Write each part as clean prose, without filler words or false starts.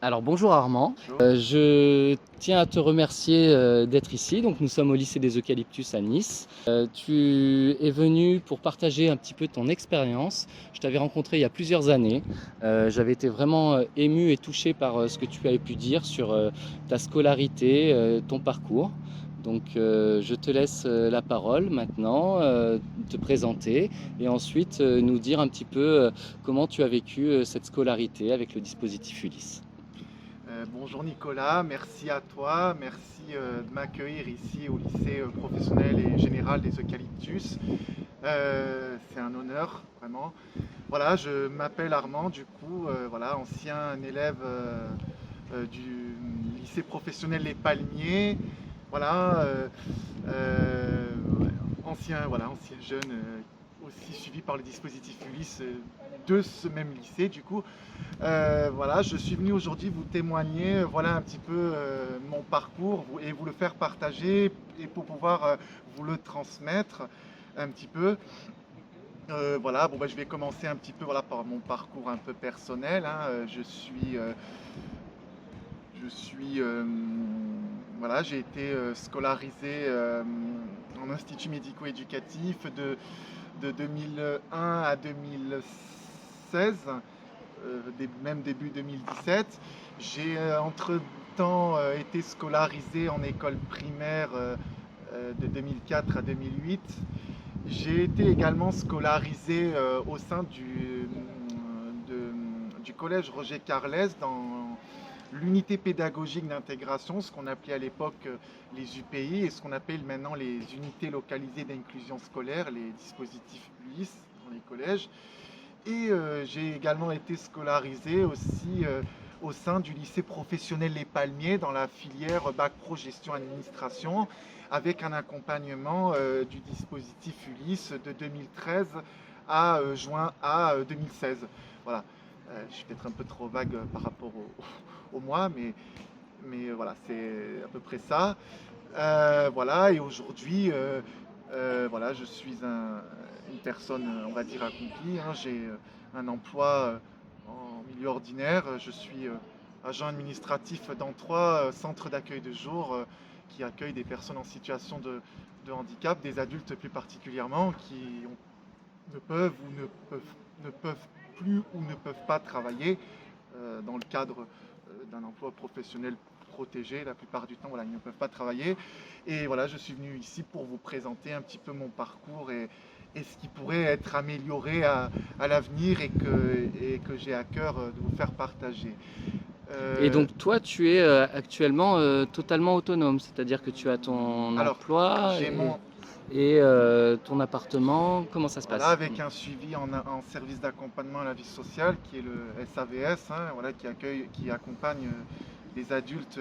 Alors bonjour Armand. Bonjour. Je tiens à te remercier d'être ici. Donc nous sommes au lycée des Eucalyptus à Nice. Tu es venu pour partager un petit peu ton expérience. Je t'avais rencontré il y a plusieurs années. J'avais été vraiment ému et touché par ce que tu avais pu dire sur ta scolarité, ton parcours. Donc je te laisse la parole maintenant, te présenter et ensuite nous dire un petit peu comment tu as vécu cette scolarité avec le dispositif Ulysse. Bonjour Nicolas, merci à toi, merci de m'accueillir ici au lycée professionnel et général des Eucalyptus. C'est un honneur, vraiment. Voilà, je m'appelle Armand, du coup, voilà, ancien élève du lycée professionnel Les Palmiers. Voilà, ancien jeune aussi suivi par le dispositif Ulysse de ce même lycée, du coup. Voilà, je suis venu aujourd'hui vous témoigner, voilà un petit peu mon parcours et vous le faire partager et pour pouvoir vous le transmettre un petit peu. Voilà, bon, bah, je vais commencer un petit peu voilà, par mon parcours un peu personnel, hein. Voilà, j'ai été scolarisé en institut médico-éducatif de 2001 à 2016, même début 2017. J'ai entre-temps été scolarisé en école primaire de 2004 à 2008. J'ai été également scolarisé au sein du collège Roger Carles dans l'unité pédagogique d'intégration, ce qu'on appelait à l'époque les UPI et ce qu'on appelle maintenant les unités localisées d'inclusion scolaire, les dispositifs ULIS dans les collèges. Et j'ai également été scolarisé aussi au sein du lycée professionnel Les Palmiers dans la filière Bac Pro Gestion Administration avec un accompagnement du dispositif Ulysse de 2013 à juin à 2016. Voilà. Je suis peut-être un peu trop vague par rapport au mois, mais voilà, c'est à peu près ça. Voilà, et aujourd'hui, voilà, je suis une personne, on va dire, accomplie, hein. J'ai un emploi en milieu ordinaire. Je suis agent administratif dans trois centres d'accueil de jour qui accueillent des personnes en situation de handicap, des adultes plus particulièrement, ne peuvent ou ne peuvent plus ou ne peuvent pas travailler dans le cadre d'un emploi professionnel protégé. La plupart du temps, voilà, ils ne peuvent pas travailler. Et voilà, je suis venu ici pour vous présenter un petit peu mon parcours et ce qui pourrait être amélioré à l'avenir et que j'ai à cœur de vous faire partager. Et Euh, donc toi, tu es actuellement totalement autonome, c'est-à-dire que tu as ton alors, emploi j'ai mon, et ton appartement. Comment ça se voilà, passe? avec un suivi en service d'accompagnement à la vie sociale, qui est le SAVS, hein, voilà, qui accompagne des adultes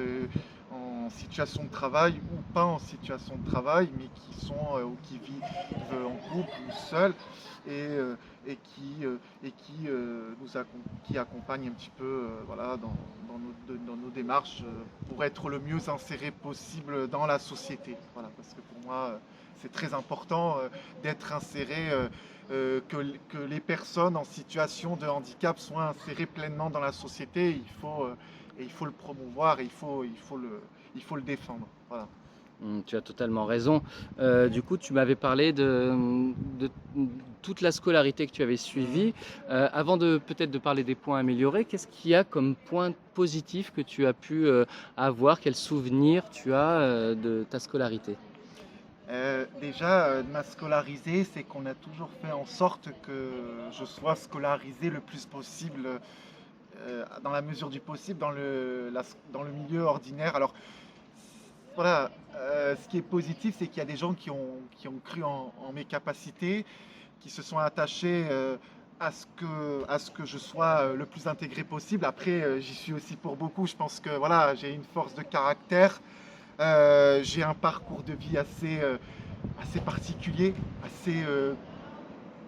en situation de travail ou pas en situation de travail, mais qui sont ou qui vivent en couple ou seuls et qui accompagnent un petit peu voilà, dans nos démarches pour être le mieux inséré possible dans la société. Voilà, parce que pour moi, c'est très important d'être inséré, que les personnes en situation de handicap soient insérées pleinement dans la société. Et il faut le promouvoir et il faut le défendre. Voilà. Tu as totalement raison. Du coup, tu m'avais parlé de toute la scolarité que tu avais suivie. Avant de peut-être de parler des points améliorés, qu'est-ce qu'il y a comme point positif que tu as pu avoir? Quel souvenir tu as de ta scolarité? Déjà, de ma scolarité, c'est qu'on a toujours fait en sorte que je sois scolarisé le plus possible, dans la mesure du possible, dans le milieu ordinaire. Alors, voilà, ce qui est positif, c'est qu'il y a des gens qui ont cru en mes capacités, qui se sont attachés à ce que je sois le plus intégré possible. Après, j'y suis aussi pour beaucoup. Je pense que voilà, j'ai une force de caractère, j'ai un parcours de vie assez particulier, assez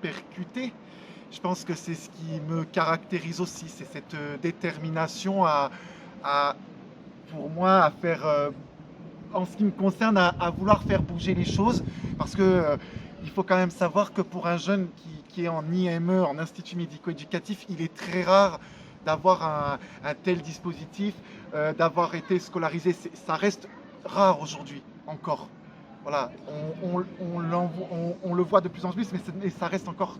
percuté. Je pense que c'est ce qui me caractérise aussi, c'est cette détermination à, pour moi, à faire en ce qui me concerne, à vouloir faire bouger les choses. Parce que il faut quand même savoir que pour un jeune qui est en IME, en institut médico-éducatif, il est très rare d'avoir un tel dispositif, d'avoir été scolarisé. Ça reste rare aujourd'hui, encore. Voilà, on le voit de plus en plus, mais ça reste encore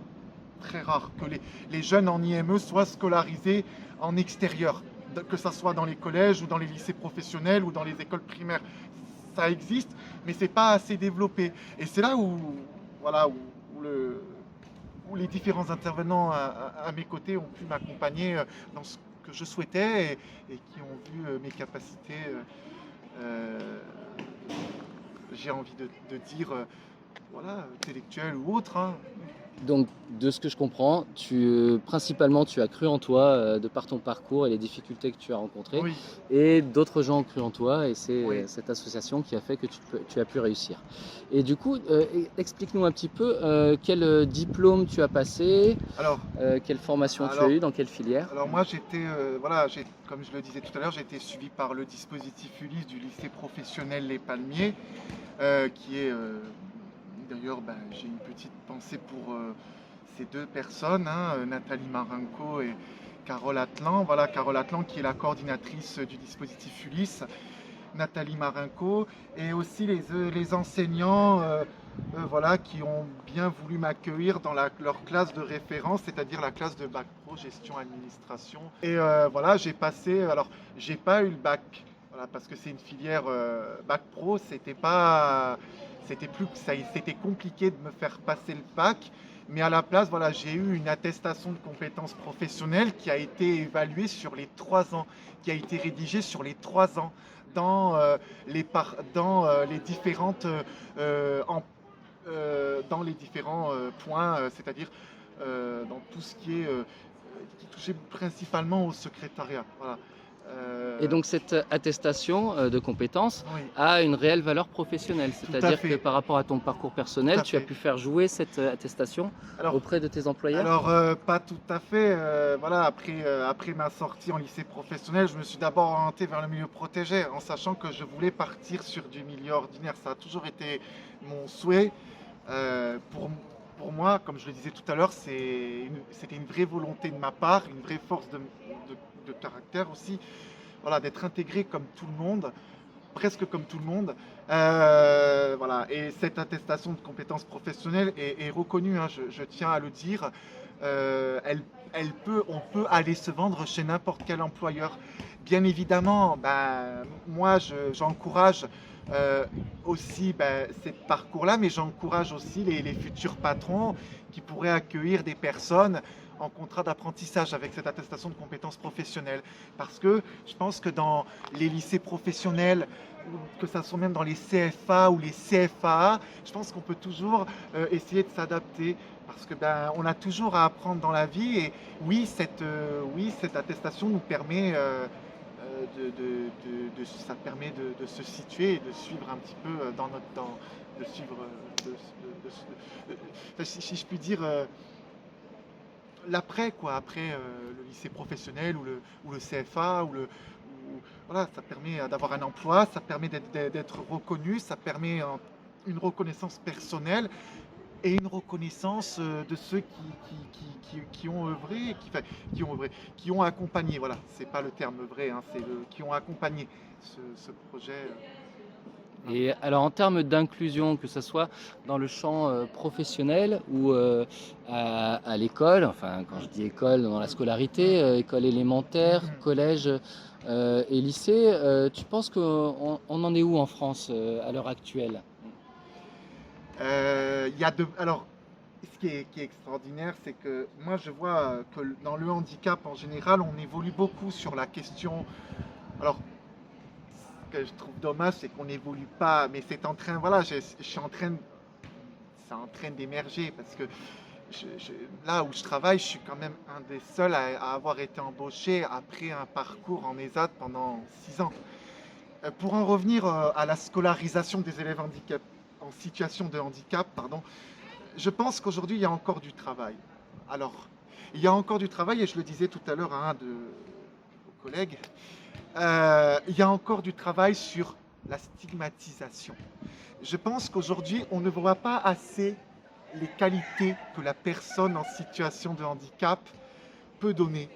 très rare que les jeunes en IME soient scolarisés en extérieur, que ce soit dans les collèges ou dans les lycées professionnels ou dans les écoles primaires. Ça existe, mais c'est pas assez développé. Et c'est là où, voilà, où les différents intervenants à mes côtés ont pu m'accompagner dans ce que je souhaitais et qui ont vu mes capacités, j'ai envie de dire, voilà, intellectuelles ou autres, hein. Donc, de ce que je comprends, principalement, tu as cru en toi de par ton parcours et les difficultés que tu as rencontrées. Oui, Et d'autres gens ont cru en toi et c'est oui. cette association qui a fait que tu as pu réussir. Et du coup, explique-nous un petit peu quel diplôme tu as passé, Alors, quelle formation tu as alors, eu, dans quelle filière. alors moi j'étais, voilà, comme je le disais tout à l'heure, j'ai été suivi par le dispositif Ulysse du lycée professionnel Les Palmiers, qui est, d'ailleurs, ben, j'ai une petite pensée pour ces deux personnes, hein, Nathalie Marinko et Carole Atlan. Voilà, Carole Atlan qui est la coordinatrice du dispositif Ulysse, Nathalie Marinko, et aussi les enseignants, voilà, qui ont bien voulu m'accueillir dans leur classe de référence, c'est-à-dire la classe de bac pro gestion administration. Et voilà, j'ai passé, alors j'ai pas eu le bac, voilà, parce que c'est une filière bac pro, c'était compliqué de me faire passer le bac. Mais à la place, voilà, j'ai eu une attestation de compétences professionnelles qui a été évaluée sur les 3 ans, qui a été rédigée sur les 3 ans dans, dans les différentes dans les différents points, c'est-à-dire dans tout ce qui touchait principalement au secrétariat. Voilà. Et donc cette attestation de compétences Oui, a une réelle valeur professionnelle, tout à c'est-à-dire que fait. par rapport à ton parcours Tout personnel, à tu as fait. pu faire jouer cette attestation Alors, auprès de tes employeurs. pas tout à fait. Voilà, après ma sortie en lycée professionnel, je me suis d'abord orienté vers le milieu protégé, en sachant que je voulais partir sur du milieu ordinaire. Ça a toujours été mon souhait. Pour moi, comme je le disais tout à l'heure, c'était une vraie volonté de ma part, une vraie force de caractère aussi, voilà, d'être intégré comme tout le monde, presque comme tout le monde. Voilà. Et cette attestation de compétences professionnelles est reconnue, hein, je tiens à le dire. On peut aller se vendre chez n'importe quel employeur. Bien évidemment, ben, moi j'encourage aussi ces parcours-là, mais j'encourage aussi les futurs patrons qui pourraient accueillir des personnes en contrat d'apprentissage avec cette attestation de compétences professionnelles. Parce que je pense que dans les lycées professionnels, que ça soit même dans les CFA ou les CFAA, je pense qu'on peut toujours essayer de s'adapter parce que ben, on a toujours à apprendre dans la vie et oui, cette attestation nous permet ça permet de se situer et de suivre un petit peu dans notre temps, de suivre, si je puis dire, l'après, quoi, après le lycée professionnel ou le CFA, voilà, ça permet d'avoir un emploi, ça permet d'être reconnu, ça permet une reconnaissance personnelle et une reconnaissance de ceux qui ont œuvré, qui ont accompagné, voilà, c'est pas le terme vrai, hein, qui ont accompagné ce projet. Et alors en termes d'inclusion, que ce soit dans le champ professionnel ou à l'école, enfin quand je dis école, dans la scolarité, école élémentaire, collège et lycée, tu penses qu'on en est où en France à l'heure actuelle? Alors, ce qui est extraordinaire, c'est que moi je vois que dans le handicap en général, on évolue beaucoup sur la question. Alors, ce que je trouve dommage, c'est qu'on n'évolue pas, mais c'est en train, voilà, je suis en train, c'est en train d'émerger parce que là où je travaille, je suis quand même un des seuls à avoir été embauché après un parcours en ESAT pendant 6 ans. Pour en revenir à la scolarisation des élèves en situation de handicap, pardon, je pense qu'aujourd'hui, il y a encore du travail. Alors, il y a encore du travail, et je le disais tout à l'heure à un de vos collègues, il y a encore du travail sur la stigmatisation. Je pense qu'aujourd'hui, on ne voit pas assez les qualités que la personne en situation de handicap peut donner.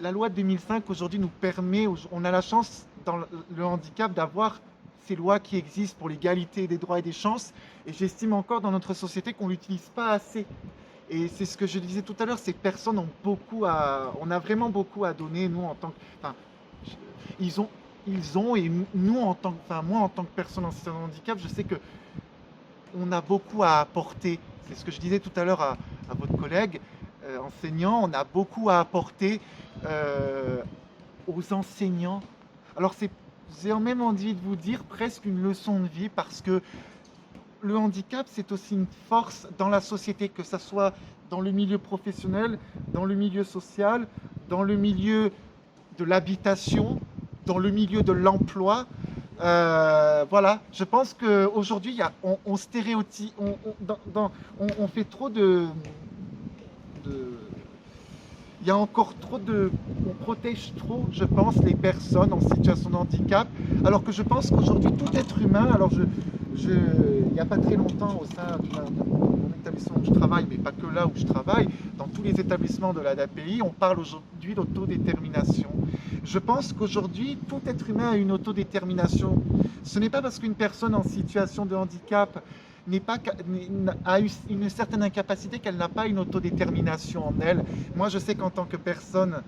la loi de 2005 aujourd'hui nous permet, on a la chance dans le handicap d'avoir ces lois qui existent pour l'égalité des droits et des chances. Et j'estime encore dans notre société qu'on ne l'utilise pas assez. Et c'est ce que je disais tout à l'heure, ces personnes ont on a vraiment beaucoup à donner, nous en tant que, enfin, ils ont, et nous en tant que, enfin, moi en tant que personne en situation de handicap, je sais que on a beaucoup à apporter. C'est ce que je disais tout à l'heure à votre collègue enseignant, on a beaucoup à apporter aux enseignants. Alors j'ai même envie de vous dire presque une leçon de vie parce que le handicap, c'est aussi une force dans la société, que ce soit dans le milieu professionnel, dans le milieu social, dans le milieu de l'habitation, dans le milieu de l'emploi. Voilà, je pense qu'aujourd'hui, on stéréotype, on fait trop il y a encore trop on protège trop, je pense, les personnes en situation de handicap, alors que je pense qu'aujourd'hui, tout être humain, alors il n'y a pas très longtemps au sein de mon établissement où je travaille, mais pas que là où je travaille, dans tous les établissements de l'ADAPI, on parle aujourd'hui d'autodétermination. Je pense qu'aujourd'hui, tout être humain a une autodétermination. Ce n'est pas parce qu'une personne en situation de handicap a eu une certaine incapacité qu'elle n'a pas une autodétermination en elle. Moi, je sais qu'en tant que personne,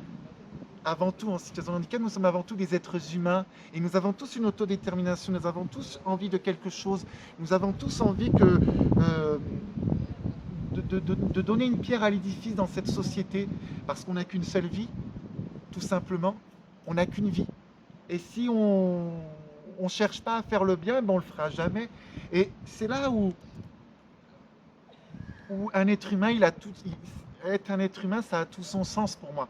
avant tout en situation de handicap, nous sommes avant tout des êtres humains et nous avons tous une autodétermination, nous avons tous envie de quelque chose, nous avons tous envie de donner une pierre à l'édifice dans cette société parce qu'on n'a qu'une seule vie, tout simplement, on n'a qu'une vie. Et si on ne cherche pas à faire le bien, ben on ne le fera jamais. Et c'est là où un être humain, être un être humain, ça a tout son sens pour moi.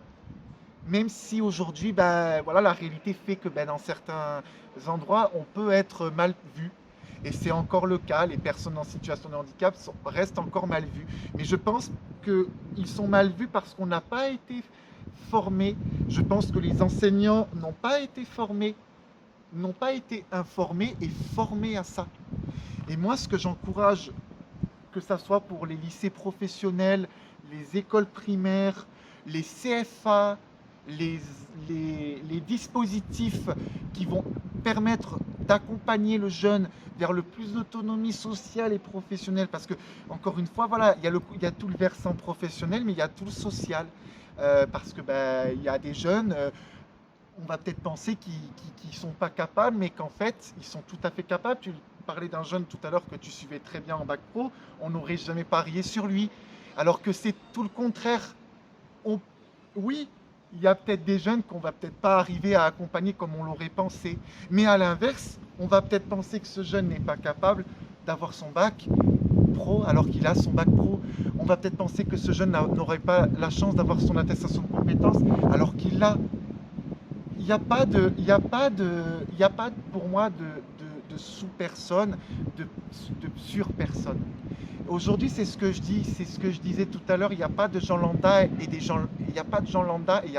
Même si aujourd'hui, ben, voilà, la réalité fait que ben, dans certains endroits, on peut être mal vu. Et c'est encore le cas, les personnes en situation de handicap restent encore mal vues. Mais je pense qu'ils sont mal vus parce qu'on n'a pas été formés. Je pense que les enseignants n'ont pas été formés, n'ont pas été informés et formés à ça. Et moi, ce que j'encourage, que ce soit pour les lycées professionnels, les écoles primaires, les CFA, les dispositifs qui vont permettre d'accompagner le jeune vers le plus d'autonomie sociale et professionnelle, parce que, encore une fois, voilà, il y a tout le versant professionnel, mais il y a tout le social, parce que il y a des jeunes, on va peut-être penser qu'ils ne sont pas capables, mais qu'en fait, ils sont tout à fait capables. Tu parlais d'un jeune tout à l'heure que tu suivais très bien en bac pro, on n'aurait jamais parié sur lui, alors que c'est tout le contraire. Oui, il y a peut-être des jeunes qu'on va peut-être pas arriver à accompagner comme on l'aurait pensé. Mais à l'inverse, on va peut-être penser que ce jeune n'est pas capable d'avoir son bac pro alors qu'il a son bac pro. On va peut-être penser que ce jeune n'aurait pas la chance d'avoir son attestation de compétences alors qu'il l'a. Il n'y a pas pour moi de sous-personne, de sur-personne. Aujourd'hui, c'est ce que je dis, c'est ce que je disais tout à l'heure, il n'y a pas de gens lambda et des gens, il n'y a pas de gens lambda et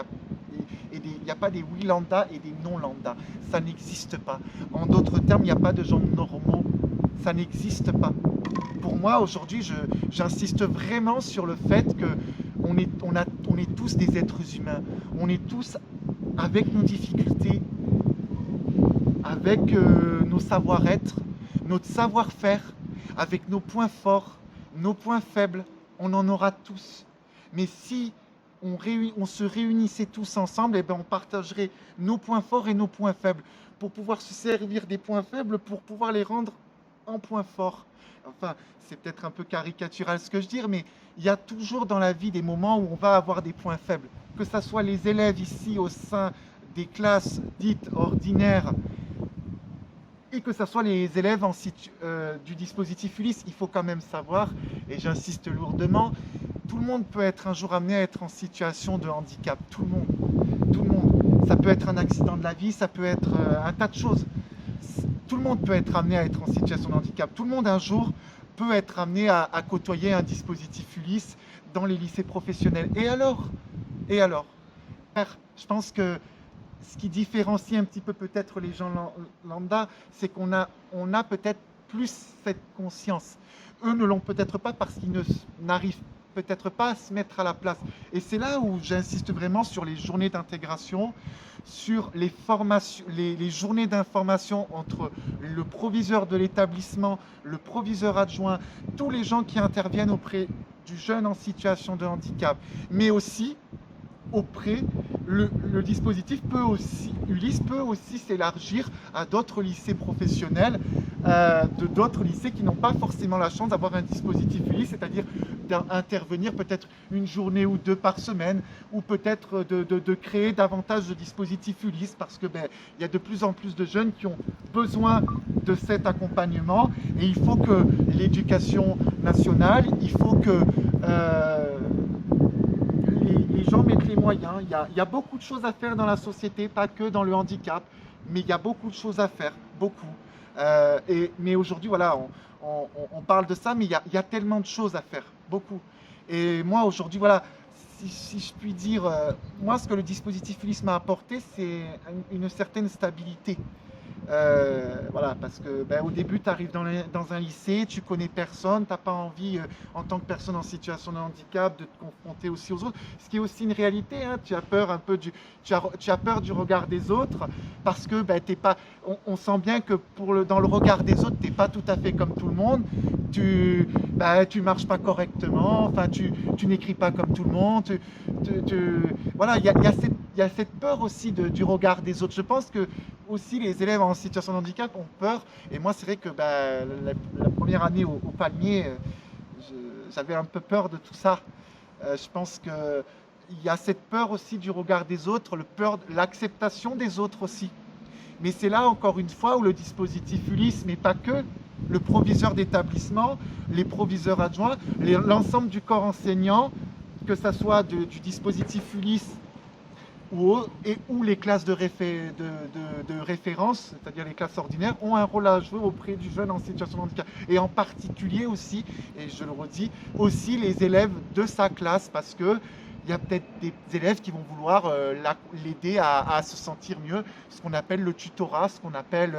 il n'y a pas des oui lambda et des non lambda. Ça n'existe pas. En d'autres termes, il n'y a pas de gens normaux. Ça n'existe pas. Pour moi, aujourd'hui, j'insiste vraiment sur le fait qu'on est tous des êtres humains. On est tous avec nos difficultés, avec nos savoir-être, notre savoir-faire, avec nos points forts, nos points faibles, on en aura tous. Mais si on se réunissait tous ensemble, eh ben on partagerait nos points forts et nos points faibles pour pouvoir se servir des points faibles pour pouvoir les rendre en points forts. Enfin, c'est peut-être un peu caricatural ce que je dis, mais il y a toujours dans la vie des moments où on va avoir des points faibles. Que ce soit les élèves ici au sein des classes dites ordinaires, et que ce soit les élèves du dispositif Ulysse, il faut quand même savoir, et j'insiste lourdement, tout le monde peut être un jour amené à être en situation de handicap. Tout le monde. Tout le monde. Ça peut être un accident de la vie, ça peut être un tas de choses. Tout le monde peut être amené à être en situation de handicap. Tout le monde un jour peut être amené à côtoyer un dispositif Ulysse dans les lycées professionnels. Et alors ? Je pense que ce qui différencie un petit peu peut-être les gens lambda, c'est qu'on a peut-être plus cette conscience. Eux ne l'ont peut-être pas parce qu'ils n'arrivent peut-être pas à se mettre à la place. Et c'est là où j'insiste vraiment sur les journées d'intégration, sur les formations, les journées d'information entre le proviseur de l'établissement, le proviseur adjoint, tous les gens qui interviennent auprès du jeune en situation de handicap, mais aussi auprès, le dispositif peut aussi, Ulysse peut aussi s'élargir à d'autres lycées professionnels, de d'autres lycées qui n'ont pas forcément la chance d'avoir un dispositif Ulysse, c'est-à-dire d'intervenir peut-être une journée ou deux par semaine, ou peut-être de créer davantage de dispositifs Ulysse, parce que il y a de plus en plus de jeunes qui ont besoin de cet accompagnement, et il faut que l'éducation nationale, il faut que les gens mettent les moyens. Il y a beaucoup de choses à faire dans la société, pas que dans le handicap, mais il y a beaucoup de choses à faire, beaucoup. Mais aujourd'hui, voilà, on parle de ça, mais il y a tellement de choses à faire, beaucoup. Et moi, aujourd'hui, voilà, si je puis dire, moi, ce que le dispositif Ulysse m'a apporté, c'est une certaine stabilité. Voilà, parce que au début, tu arrives dans un lycée, tu connais personne, tu n'as pas envie, en tant que personne en situation de handicap, de te confronter aussi aux autres. Ce qui est aussi une réalité, hein, tu as peur un peu tu as peur du regard des autres, parce que t'es pas, on sent bien que dans le regard des autres, tu n'es pas tout à fait comme tout le monde. Tu marches pas correctement, enfin, tu n'écris pas comme tout le monde. Voilà, il y a cette peur aussi du regard des autres. Je pense que aussi les élèves en situation de handicap ont peur. Et moi, c'est vrai que la première année au Palmier, j'avais un peu peur de tout ça. Je pense qu'il y a cette peur aussi du regard des autres, l'acceptation des autres aussi. Mais c'est là, encore une fois, où le dispositif Ulysse, mais pas que, le proviseur d'établissement, les proviseurs adjoints, l'ensemble du corps enseignant, que ce soit du dispositif Ulysse ou les classes de référence, c'est-à-dire les classes ordinaires, ont un rôle à jouer auprès du jeune en situation de handicap. Et en particulier aussi, et je le redis, aussi les élèves de sa classe, parce que il y a peut-être des élèves qui vont vouloir l'aider à se sentir mieux, ce qu'on appelle le tutorat, ce qu'on appelle...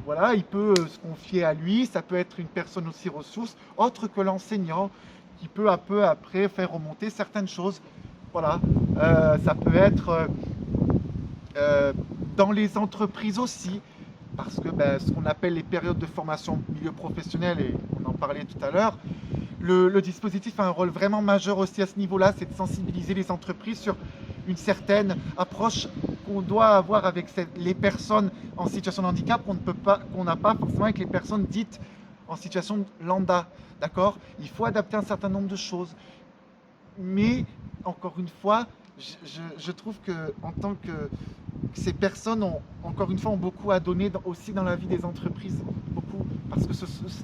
voilà, il peut se confier à lui, ça peut être une personne aussi ressource, autre que l'enseignant, qui peut à peu après faire remonter certaines choses. Voilà, ça peut être dans les entreprises aussi, parce que ce qu'on appelle les périodes de formation milieu professionnel, et on en parlait tout à l'heure, le dispositif a un rôle vraiment majeur aussi à ce niveau-là, c'est de sensibiliser les entreprises sur une certaine approche qu'on doit avoir avec les personnes en situation de handicap qu'on n'a pas forcément avec les personnes dites en situation lambda, d'accord ? Il faut adapter un certain nombre de choses. Mais, encore une fois, je trouve qu'en tant que ces personnes, encore une fois, ont beaucoup à donner aussi dans la vie des entreprises. Beaucoup. Parce que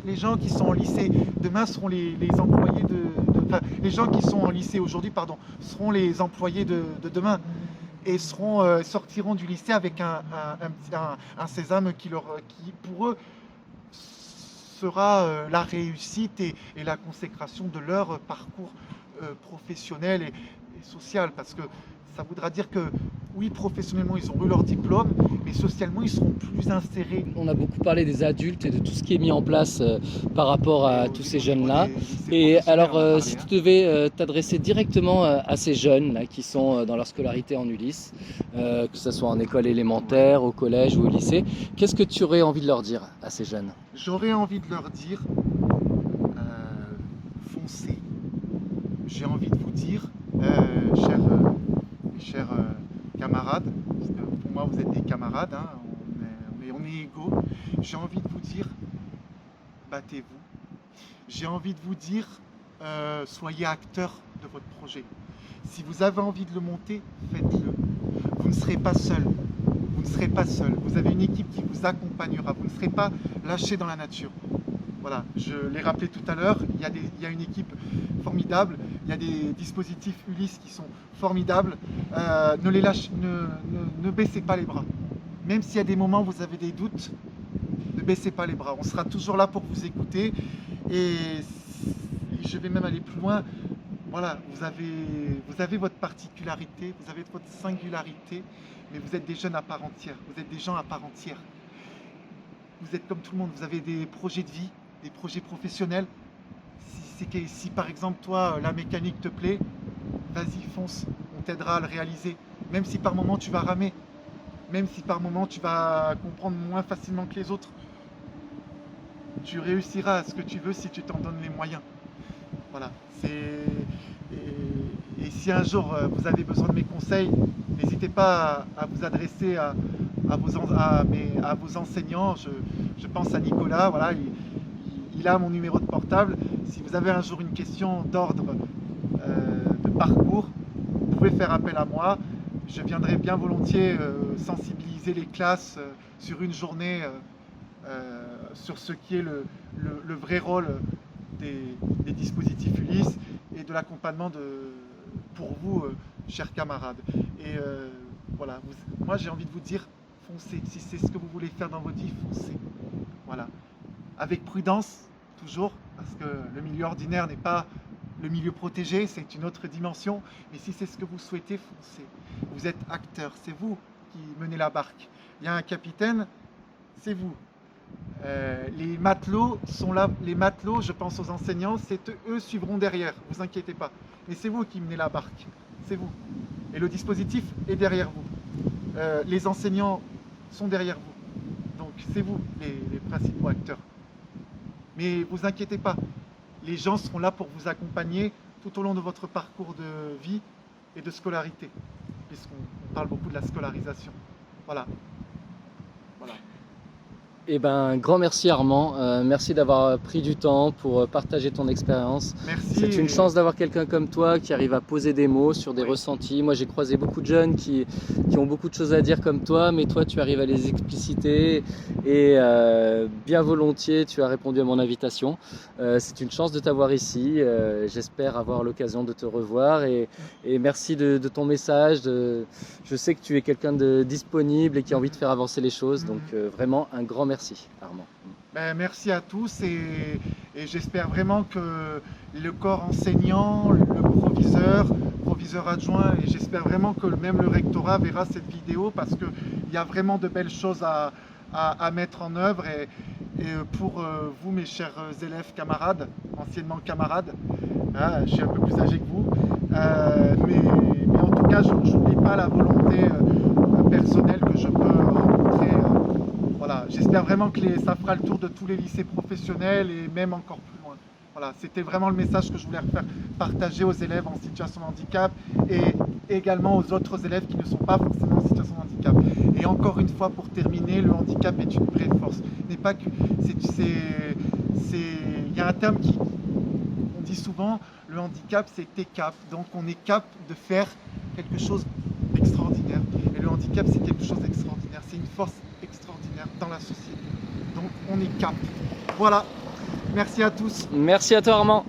les gens qui sont en lycée demain seront les employés les gens qui sont en lycée aujourd'hui, seront les employés de demain. Et sortiront du lycée avec un sésame qui, pour eux, sera la réussite et la consécration de leur parcours professionnel et social, parce que ça voudra dire que oui, professionnellement ils ont eu leur diplôme, mais socialement ils seront plus insérés. On a beaucoup parlé des adultes et de tout ce qui est mis en place par rapport à tous ces jeunes-là. Et alors, si tu devais t'adresser directement à ces jeunes là, qui sont dans leur scolarité en Ulysse, que ce soit en école élémentaire, au collège ou au lycée, qu'est-ce que tu aurais envie de leur dire à ces jeunes ? J'aurais envie de leur dire, foncez. J'ai envie de vous dire, chers camarades, parce que pour moi vous êtes des camarades, hein, on est égaux. J'ai envie de vous dire, battez-vous. J'ai envie de vous dire, soyez acteurs de votre projet. Si vous avez envie de le monter, faites-le. Vous ne serez pas seul. Vous ne serez pas seul. Vous avez une équipe qui vous accompagnera. Vous ne serez pas lâché dans la nature. Voilà, je l'ai rappelé tout à l'heure, il y a une équipe formidable, il y a des dispositifs Ulysse qui sont formidables. Ne baissez pas les bras. Même s'il y a des moments où vous avez des doutes, ne baissez pas les bras. On sera toujours là pour vous écouter. Et je vais même aller plus loin. Voilà, vous avez votre particularité, vous avez votre singularité, mais vous êtes des jeunes à part entière. Vous êtes des gens à part entière. Vous êtes comme tout le monde, vous avez des projets de vie, des projets professionnels. c'est que si par exemple toi, la mécanique te plaît, vas-y, fonce, on t'aidera à le réaliser. Même si par moment tu vas ramer, même si par moment tu vas comprendre moins facilement que les autres, tu réussiras à ce que tu veux si tu t'en donnes les moyens. Voilà. Et si un jour vous avez besoin de mes conseils, n'hésitez pas à vous adresser à vos enseignants. Je pense à Nicolas, voilà, il a mon numéro de portable. Si vous avez un jour une question d'ordre de parcours, vous pouvez faire appel à moi. Je viendrai bien volontiers sensibiliser les classes sur une journée sur ce qui est le vrai rôle des dispositifs Ulysse et de l'accompagnement pour vous, chers camarades. Et voilà, moi j'ai envie de vous dire, foncez. Si c'est ce que vous voulez faire dans votre vie, foncez. Voilà. Avec prudence, toujours, parce que le milieu ordinaire n'est pas le milieu protégé, c'est une autre dimension. Mais si c'est ce que vous souhaitez, foncez. Vous êtes acteur, c'est vous qui menez la barque. Il y a un capitaine, c'est vous. Les matelots sont là, les matelots, je pense aux enseignants, eux suivront derrière, vous inquiétez pas. Mais c'est vous qui menez la barque, c'est vous. Et le dispositif est derrière vous. Les enseignants sont derrière vous. Donc c'est vous les principaux acteurs. Mais vous inquiétez pas, les gens seront là pour vous accompagner tout au long de votre parcours de vie et de scolarité, puisqu'on parle beaucoup de la scolarisation. Voilà. Voilà. Eh ben, grand merci Armand, merci d'avoir pris du temps pour partager ton expérience. Merci. C'est une chance d'avoir quelqu'un comme toi qui arrive à poser des mots sur des Oui. ressentis. Moi j'ai croisé beaucoup de jeunes qui ont beaucoup de choses à dire comme toi, mais toi tu arrives à les expliciter et bien volontiers tu as répondu à mon invitation. C'est une chance de t'avoir ici, j'espère avoir l'occasion de te revoir et merci de ton message. Je sais que tu es quelqu'un de disponible et qui a envie de faire avancer les choses, donc vraiment un grand merci Armand. Ben, merci à tous et j'espère vraiment que le corps enseignant, le proviseur adjoint, et j'espère vraiment que même le rectorat verra cette vidéo parce qu'il y a vraiment de belles choses à mettre en œuvre et pour vous mes chers élèves camarades, anciennement camarades, hein, je suis un peu plus âgé que vous, mais en tout cas je n'oublie pas la volonté personnelle que je peux rencontrer. Voilà, j'espère vraiment que ça fera le tour de tous les lycées professionnels et même encore plus loin. Voilà, c'était vraiment le message que je voulais faire partager aux élèves en situation de handicap et également aux autres élèves qui ne sont pas forcément en situation de handicap. Et encore une fois, pour terminer, le handicap est une vraie force. N'est pas que il y a un terme on dit souvent, le handicap c'est t'es cap. Donc on est cap de faire quelque chose d'extraordinaire. Et le handicap c'est quelque chose d'extraordinaire. C'est une force extraordinaire dans la société. Donc on est cap. Voilà. Merci à tous. Merci à toi Armand.